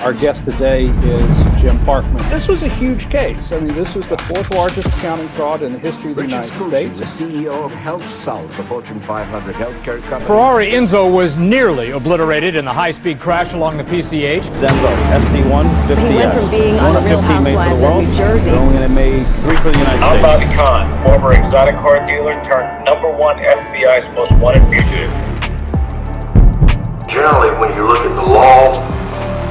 Our guest today is Jim Parkman. This was a huge case. I mean, this was the fourth largest accounting fraud in the history of the United States. The CEO of Health South, the Fortune 500 healthcare company. Ferrari Enzo was nearly obliterated in the high-speed crash along the PCH. Zenvo, ST150S. He went from being on the Real Housewives of New Jersey. Going in and made 3 for the United I'm States. Bobby Khan, former exotic car dealer turned #1 FBI's most wanted fugitive. Generally, when you look at the law,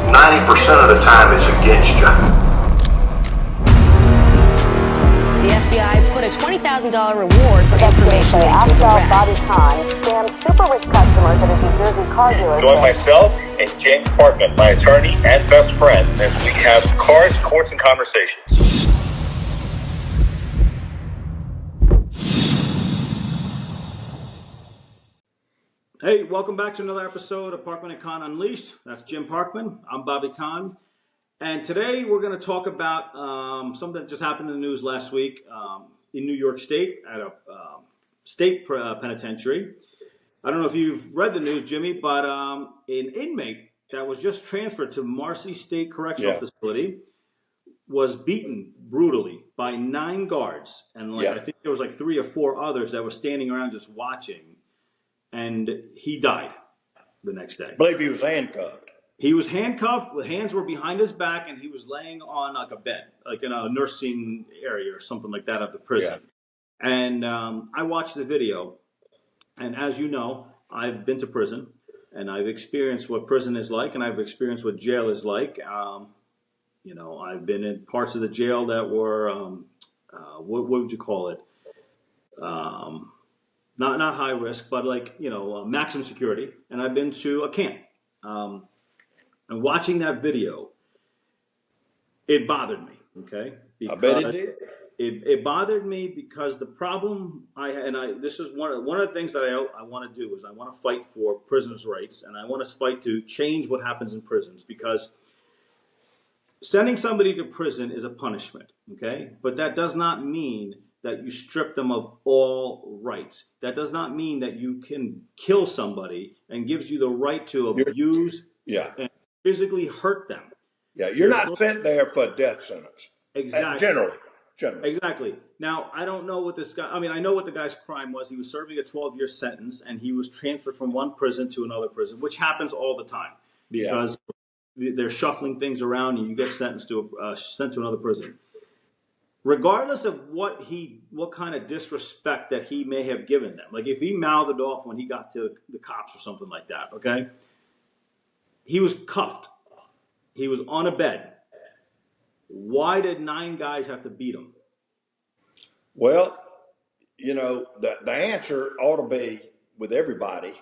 90% of the time it's against you. The FBI put a $20,000 reward for information into his arrest. Bobby Khan scammed super rich customers at a New Jersey car dealership. Join myself and James Parkman, my attorney and best friend, as we have cars, courts, and conversations. Hey, welcome back to another episode of Parkman Khan Unleashed. That's Jim Parkman. I'm Bobby Khan. And today we're going to talk about something that just happened in the news last week in New York State at a state penitentiary. I don't know if you've read the news, Jimmy, but an inmate that was just transferred to Marcy State Correctional Facility was beaten brutally by 9 guards. And I think there was 3 or 4 others that were standing around just watching. And he died the next day. I believe he was handcuffed. He was handcuffed. The hands were behind his back, and he was laying on a bed, in a nursing area or something like that of the prison. Yeah. And I watched the video, and as you know, I've been to prison, and I've experienced what prison is like, and I've experienced what jail is like. I've been in parts of the jail that were, what would you call it? Not high risk, but maximum security. And I've been to a camp. And watching that video, it bothered me. Okay, I bet it did. It bothered me because the problem this is one of the things that I want to do is I want to fight for prisoners' rights, and I want to fight to change what happens in prisons, because sending somebody to prison is a punishment. Okay, but that does not mean that you strip them of all rights. That does not mean that you can kill somebody and gives you the right to abuse and physically hurt them. Yeah, you're not sent there for a death sentence. Exactly. Generally. Exactly. Now, I don't know what this guy, I know what the guy's crime was. He was serving a 12-year sentence, and he was transferred from one prison to another prison, which happens all the time because they're shuffling things around and you get sent to another prison. Regardless of what kind of disrespect that he may have given them, like if he mouthed off when he got to the cops or something like that, okay? He was cuffed. He was on a bed. Why did 9 guys have to beat him? Well, the answer ought to be with everybody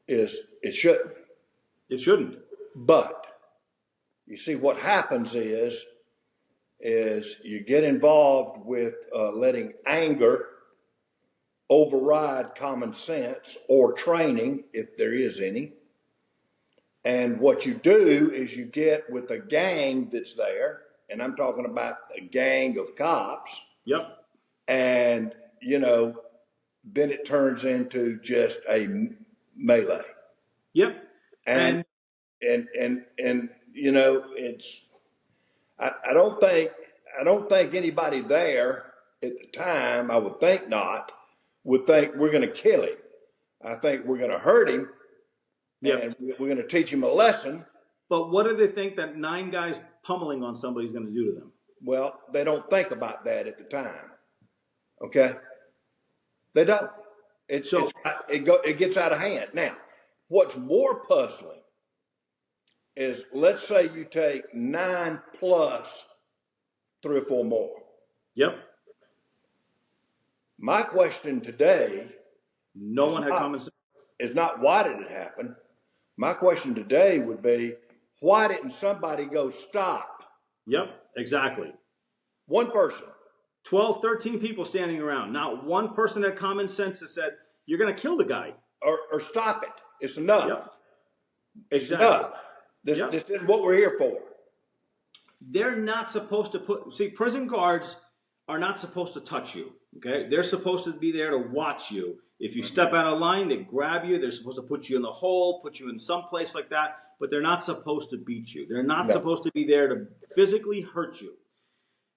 is it shouldn't. It shouldn't. But you see, what happens is you get involved with letting anger override common sense or training, if there is any. And what you do is you get with a gang that's there, and I'm talking about a gang of cops. Yep. And, then it turns into just a melee. Yep. And it's, I don't think anybody there at the time, I would think not, would think we're going to kill him. I think we're going to hurt him. And we're going to teach him a lesson. But what do they think that 9 guys pummeling on somebody is going to do to them? Well, they don't think about that at the time. Okay? They don't. It gets out of hand. Now, what's more puzzling is, let's say you take 9 plus 3 or 4 more. Yep. My question today, no one had common sense. Is not why did it happen. My question today would be, why didn't somebody go stop? Yep, exactly. One person. 12, 13 people standing around. Not one person had common sense that said, you're going to kill the guy. Or stop it. It's enough. Yep. It's Exactly. enough. This isn't what we're here for. They're not supposed to prison guards are not supposed to touch you. Okay? They're supposed to be there to watch you. If you step out of line, they grab you. They're supposed to put you in the hole, put you in some place like that. but they're not supposed to beat you. They're not No. supposed to be there to physically hurt you.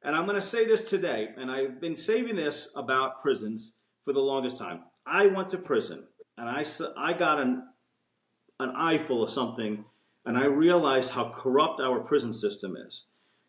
And I'm going to say this today, and I've been saving this about prisons for the longest time. I went to prison, and I got an eyeful of something, and I realized how corrupt our prison system is.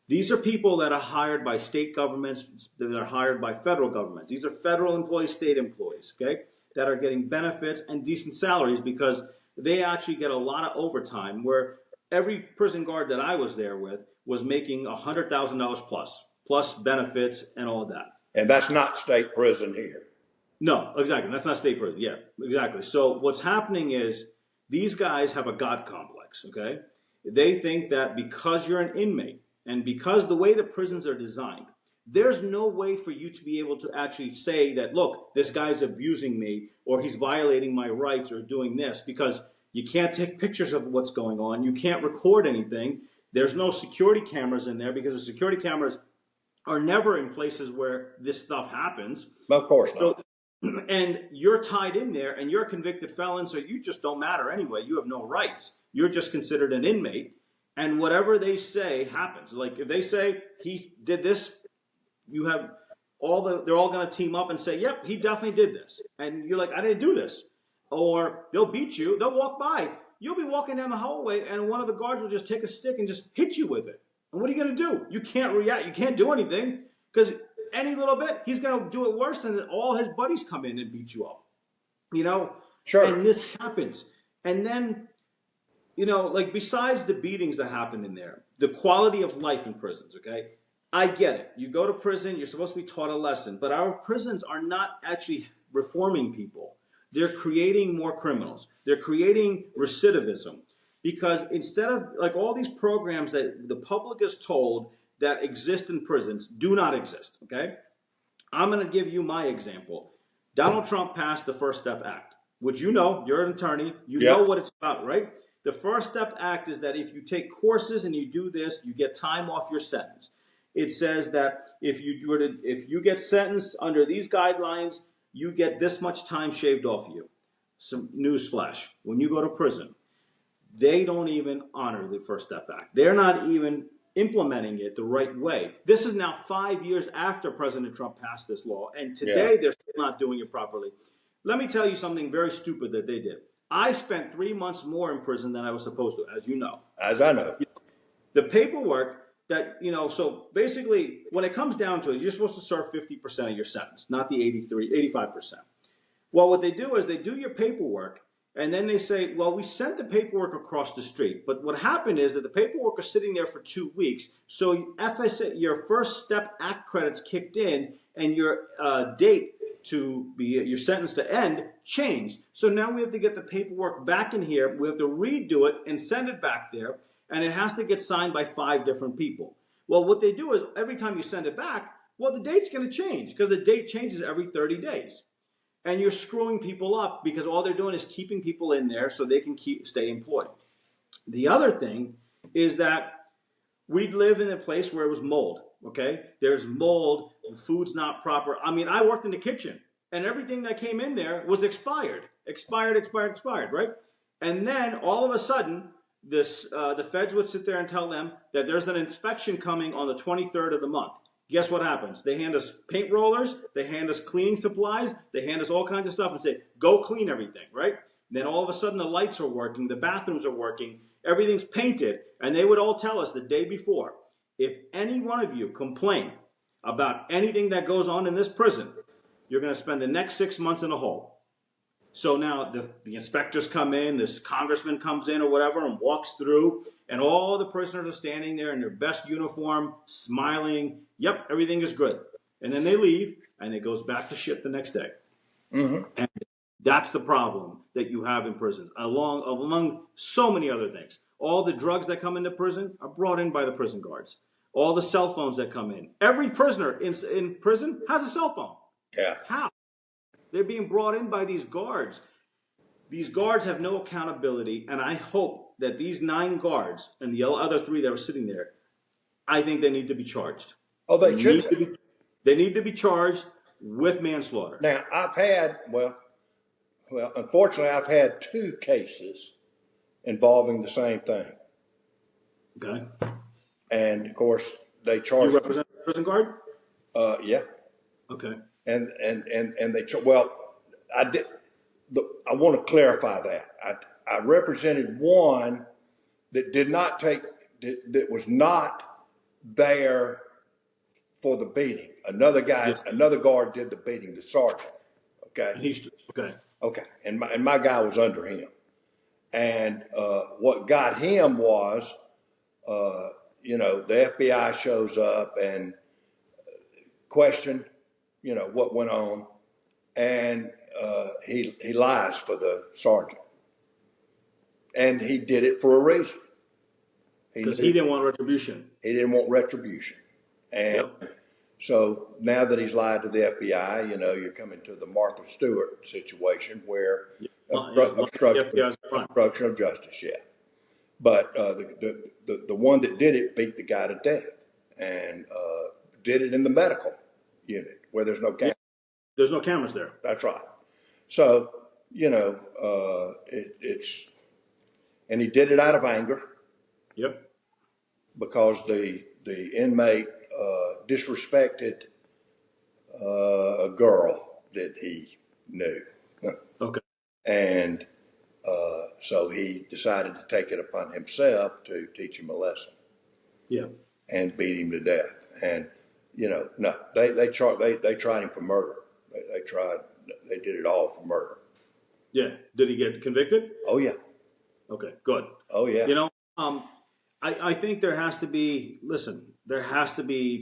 These are people that are hired by state governments, that are hired by federal governments. These are federal employees, state employees, okay, that are getting benefits and decent salaries because they actually get a lot of overtime, where every prison guard that I was there with was making $100,000 plus benefits and all of that. And that's not state prison here. No, exactly. That's not state prison. Yeah, exactly. So what's happening is these guys have a God complex, okay? They think that because you're an inmate and because the way the prisons are designed, there's no way for you to be able to actually say that, look, this guy's abusing me or he's violating my rights or doing this, because you can't take pictures of what's going on. You can't record anything. There's no security cameras in there because the security cameras are never in places where this stuff happens. Of course not. So, and you're tied in there and you're a convicted felon, so you just don't matter anyway. You have no rights. You're just considered an inmate. And whatever they say happens. Like if they say he did this, you have they're all going to team up and say, yep, he definitely did this. And you're like, I didn't do this. Or they'll beat you. They'll walk by. You'll be walking down the hallway and one of the guards will just take a stick and just hit you with it. And what are you going to do? You can't react. You can't do anything because any little bit, he's going to do it worse, and then all his buddies come in and beat you up. You know? Sure. And this happens. And then, you know, like besides the beatings that happen in there, the quality of life in prisons, okay? I get it. You go to prison, you're supposed to be taught a lesson, but our prisons are not actually reforming people. They're creating more criminals. They're creating recidivism. Because instead of, like, all these programs that the public is told that exist in prisons do not exist, okay? I'm going to give you my example. Donald Trump passed the First Step Act, which you know, you're an attorney, you know what it's about, right? The First Step Act is that if you take courses and you do this, you get time off your sentence. It says that if you get sentenced under these guidelines, you get this much time shaved off you. Some newsflash, when you go to prison, they don't even honor the First Step Act. They're not even implementing it the right way. This is now 5 years after President Trump passed this law, and today they're still not doing it properly. Let me tell you something very stupid that they did. I spent 3 months more in prison than I was supposed to, as you know. As I know. The paperwork that, you know, so basically when it comes down to it, you're supposed to serve 50% of your sentence, not the 85%. Well, what they do is they do your paperwork, and then they say, well, we sent the paperwork across the street. But what happened is that the paperwork is sitting there for 2 weeks. So FSA, your First Step Act credits kicked in, and your date to be your sentence to end changed. So now we have to get the paperwork back in here. We have to redo it and send it back there. And it has to get signed by 5 different people. Well, what they do is every time you send it back, well, the date's going to change because the date changes every 30 days. And you're screwing people up because all they're doing is keeping people in there so they can stay employed. The other thing is that we live in a place where it was mold, okay? There's mold, the food's not proper. I mean, I worked in the kitchen, and everything that came in there was expired, right? And then all of a sudden, the feds would sit there and tell them that there's an inspection coming on the 23rd of the month. Guess what happens? They hand us paint rollers, they hand us cleaning supplies, they hand us all kinds of stuff and say, go clean everything, right? Then all of a sudden the lights are working, the bathrooms are working, everything's painted, and they would all tell us the day before, if any one of you complain about anything that goes on in this prison, you're going to spend the next 6 months in a hole. So now the inspectors come in, this congressman comes in or whatever and walks through, and all the prisoners are standing there in their best uniform, smiling. Yep, everything is good. And then they leave, and it goes back to shit the next day. Mm-hmm. And that's the problem that you have in prisons, among so many other things. All the drugs that come into prison are brought in by the prison guards. All the cell phones that come in. Every prisoner in prison has a cell phone. Yeah. How? They're being brought in by these guards. These guards have no accountability, and I hope that these 9 guards and the other 3 that were sitting there, I think they need to be charged. Oh, they should. They need to be charged with manslaughter. Now, I've had, well, unfortunately, I've had 2 cases involving the same thing. Okay. And of course, they You charged. represent the prison guard? Yeah. Okay. And they well, I did. I want to clarify that I represented one that did not take that was not there for the beating. Another guy, another guard did the beating, the sergeant. Okay. And he's okay. Okay. And my guy was under him. And what got him was, the FBI shows up and questioned, what went on, and he lies for the sergeant, and he did it for a reason. Because he didn't want retribution. He didn't want retribution, and so now that he's lied to the FBI, you're coming to the Martha Stewart situation where obstruction of justice. Yeah, but the one that did it beat the guy to death, and did it in the medical unit where there's no camera. There's no cameras there. That's right. So it's and he did it out of anger. Yep. Because the inmate disrespected a girl that he knew. Okay. And so he decided to take it upon himself to teach him a lesson. Yeah. And beat him to death. And no, they tried him for murder. They did it all for murder. Yeah. Did he get convicted? Oh yeah. Okay. Good. Oh yeah. I think there has to be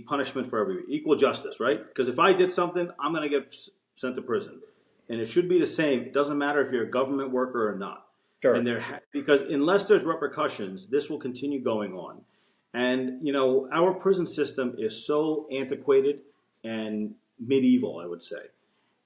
punishment for everybody, equal justice, right? Because if I did something, I'm going to get sent to prison, and it should be the same. It doesn't matter if you're a government worker or not. Sure. And because unless there's repercussions, this will continue going on. And our prison system is so antiquated and medieval, I would say.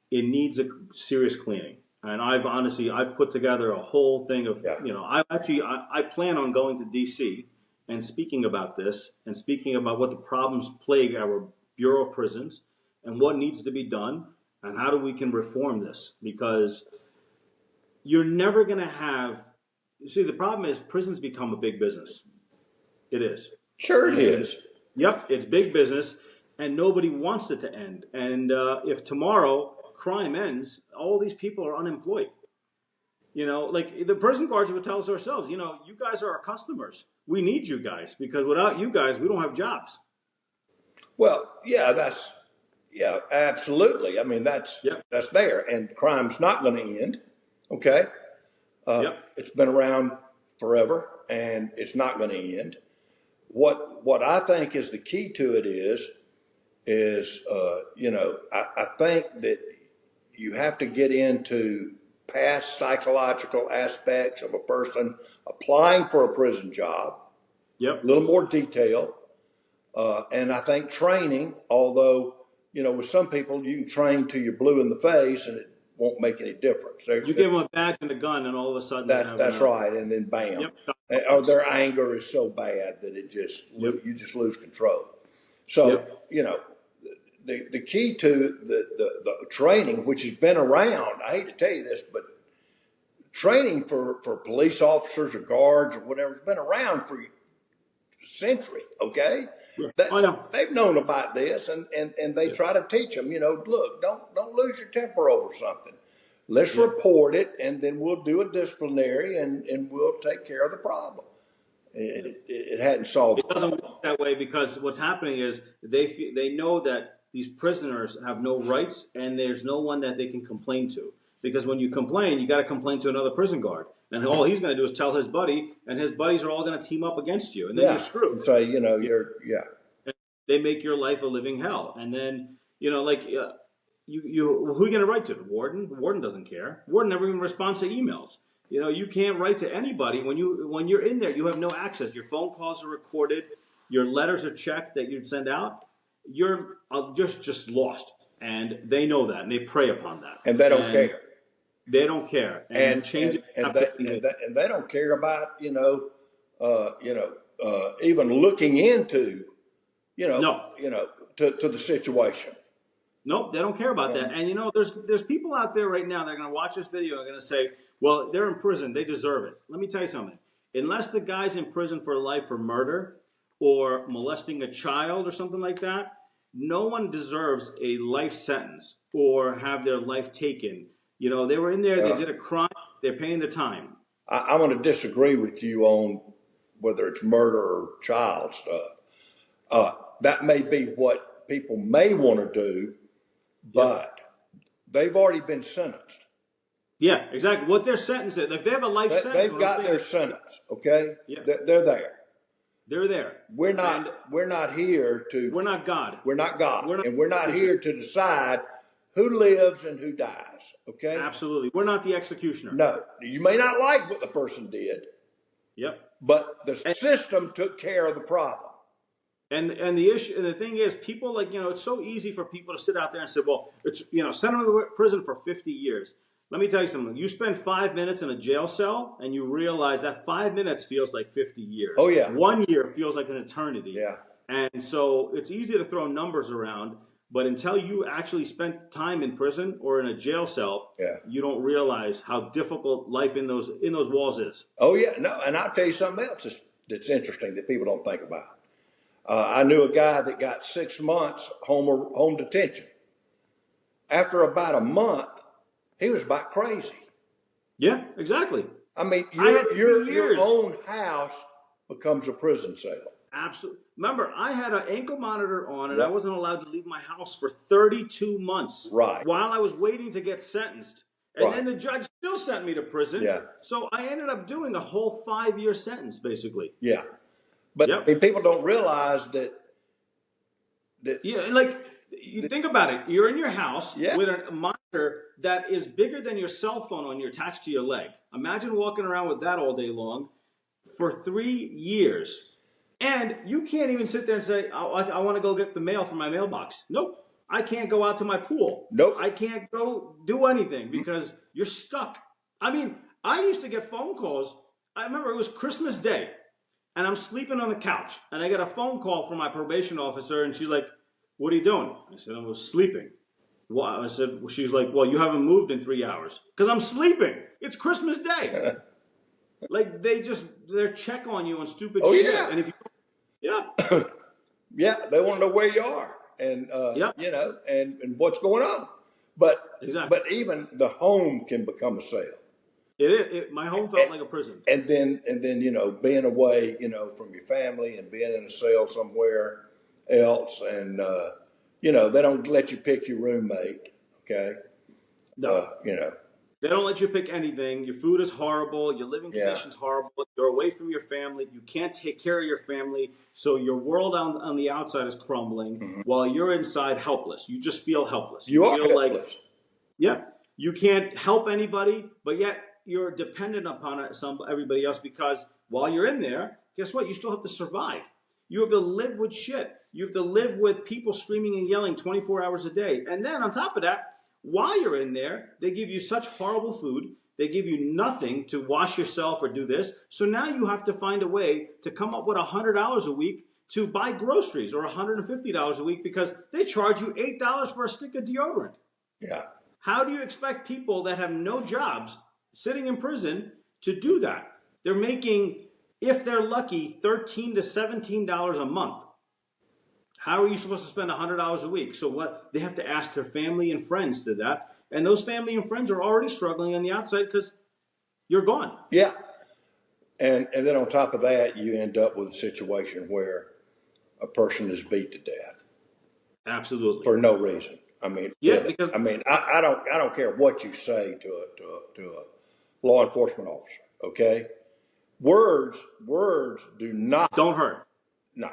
It needs a serious cleaning. And I've put together a whole thing of, I plan on going to DC and speaking about this and speaking about what the problems plague our Bureau of Prisons and what needs to be done and how we can reform this. Because you're never going to the problem is prisons become a big business. It is. Sure it is. Yep, it's big business and nobody wants it to end. And if tomorrow crime ends, all these people are unemployed. Like the prison guards would tell us ourselves, you guys are our customers. We need you guys because without you guys, we don't have jobs. Well, yeah, absolutely. I mean, that's there, and crime's not going to end. Okay. It's been around forever, and it's not going to end. What I think is the key to it is I think that you have to get into past psychological aspects of a person applying for a prison job. Yep. A little more detail. And I think training, although, with some people you can train till you're blue in the face and it won't make any difference. You give them a badge and a gun and all of a sudden. That's right. And then bam. Yep. Or their anger is so bad that you just lose control. So, the key to the training, which has been around, I hate to tell you this, but training for police officers or guards or whatever has been around for a century, okay? I know. They've known about this, and they try to teach them, look, don't lose your temper over something. Let's report it, and then we'll do a disciplinary, and we'll take care of the problem. It hadn't solved. It doesn't work that way because what's happening is they know that these prisoners have no rights and there's no one that they can complain to. Because when you complain, you got to complain to another prison guard. And all he's going to do is tell his buddy, and his buddies are all going to team up against you. And then you're screwed. And so, They make your life a living hell. And then, who are you going to write to? The warden? The warden doesn't care. The warden never even responds to emails. You can't write to anybody. When you're in there, you have no access. Your phone calls are recorded. Your letters are checked that you'd send out. You're just lost. And they know that, and they prey upon that. And they don't care. They don't care. And they don't care about, even looking into, to the situation. Nope, they don't care about that. And there's people out there right now that are going to watch this video and are going to say, well, they're in prison, they deserve it. Let me tell you something. unless the guy's in prison for life for murder or molesting a child or something like that, no one deserves a life sentence or have their life taken. You know, they were in there, they did a crime, they're paying the time. I'm going to disagree with you on whether it's murder or child stuff. That may be what people may want to do, but they've already been sentenced. Yeah, exactly. What their sentence is, if they have a life sentence, they've got their sentence. Okay, they're there. They're there. We're not here to. We're not God. We're not God, and we're not here to decide who lives and who dies. Okay. Absolutely. We're not the executioner. No, you may not like what the person did. Yep. But the system took care of the problem. And the issue, and the thing is, people like, you know, it's so easy for people to sit out there and say, well, it's, you know, send them to prison for 50 years. Let me tell you something. You spend 5 minutes in a jail cell and you realize that 5 minutes feels like 50 years. Oh, yeah. 1 year feels like an eternity. Yeah. And so it's easy to throw numbers around, but until you actually spent time in prison or in a jail cell, you don't realize how difficult life in those walls is. Oh, yeah. No, and I'll tell you something else that's interesting that people don't think about. I knew a guy that got 6 months home detention. After about a month, he was about crazy. Yeah, exactly. I mean, your own house becomes a prison cell. Absolutely. Remember, I had an ankle monitor on, and I wasn't allowed to leave my house for 32 months. Right. While I was waiting to get sentenced. And then the judge still sent me to prison. Yeah. So I ended up doing a whole 5-year sentence, basically. Yeah. But I mean, people don't realize that. Yeah, like, you think about it. You're in your house with a monitor that is bigger than your cell phone attached to your leg. Imagine walking around with that all day long for 3 years. And you can't even sit there and say, I want to go get the mail from my mailbox. Nope. I can't go out to my pool. Nope. I can't go do anything because you're stuck. I mean, I used to get phone calls. I remember it was Christmas Day, and I'm sleeping on the couch, and I get a phone call from my probation officer, and she's like, what are you doing? I said, I was sleeping. Why? I said, she's like, well, you haven't moved in 3 hours. Because I'm sleeping. It's Christmas Day. Like, they're check on you on stupid shit. Yeah. And if you, yeah, they want to know where you are and, you know, and what's going on. But but even the home can become a cell. My home felt like a prison. And then, you know, being away, you know, from your family and being in a cell somewhere else. And, you know, they don't let you pick your roommate. Okay. No. You know. They don't let you pick anything. Your food is horrible. Your living conditions horrible. You're away from your family. You can't take care of your family. So your world on the outside is crumbling while you're inside helpless. You just feel helpless. You are feel helpless. You can't help anybody, but yet you're dependent upon everybody else because while you're in there, guess what? You still have to survive. You have to live with shit. You have to live with people screaming and yelling 24 hours a day. And then on top of that, while you're in there, they give you such horrible food. They give you nothing to wash yourself or do this. So now you have to find a way to come up with $100 a week to buy groceries or $150 a week because they charge you $8 for a stick of deodorant. Yeah. How do you expect people that have no jobs sitting in prison to do that? They're making, if they're lucky, $13 to $17 a month. How are you supposed to spend $100 a week? So what? They have to ask their family and friends to that. And those family and friends are already struggling on the outside because you're gone. Yeah. And then on top of that, you end up with a situation where a person is beat to death. Absolutely. For no reason. I mean, because I mean, I don't care what you say to a law enforcement officer. Okay, words don't hurt. No.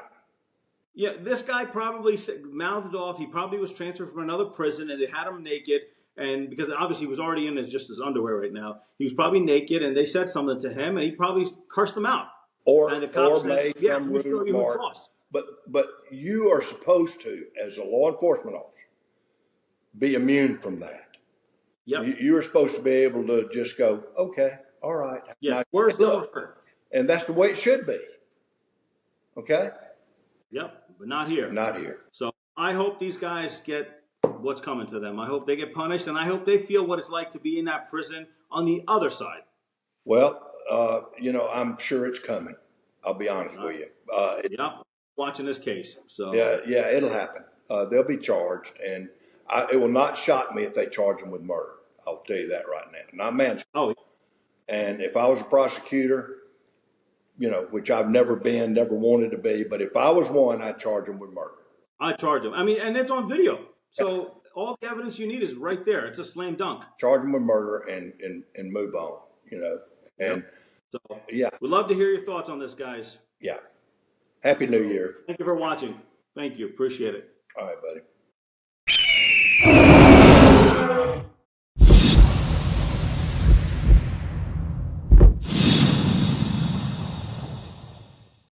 Yeah, this guy probably mouthed off. He probably was transferred from another prison, and they had him naked. And because obviously he was already in his underwear right now, he was probably naked, and they said something to him, and he probably cursed them out. Or said, made some rude remark. But you are supposed to, as a law enforcement officer, be immune from that. Yep. You are supposed to be able to just go, okay, all right. Yeah, words don't hurt. And that's the way it should be. Okay? Yep, but not here. Not here. So I hope these guys get what's coming to them. I hope they get punished, and I hope they feel what it's like to be in that prison on the other side. Well, you know, I'm sure it's coming. I'll be honest with you. Yeah, watching this case. So yeah, it'll happen. They'll be charged, and it will not shock me if they charge them with murder. I'll tell you that right now. Not manslaughter. Oh, And if I was a prosecutor, you know, which I've never been, never wanted to be, but if I was one, I'd charge them with murder. I charge them. I mean, and it's on video. So all the evidence you need is right there. It's a slam dunk. Charge them with murder and move on, you know. And so yeah, we'd love to hear your thoughts on this, guys. yeah. Happy New Year. Thank you for watching. Thank you. Appreciate it. All right, buddy.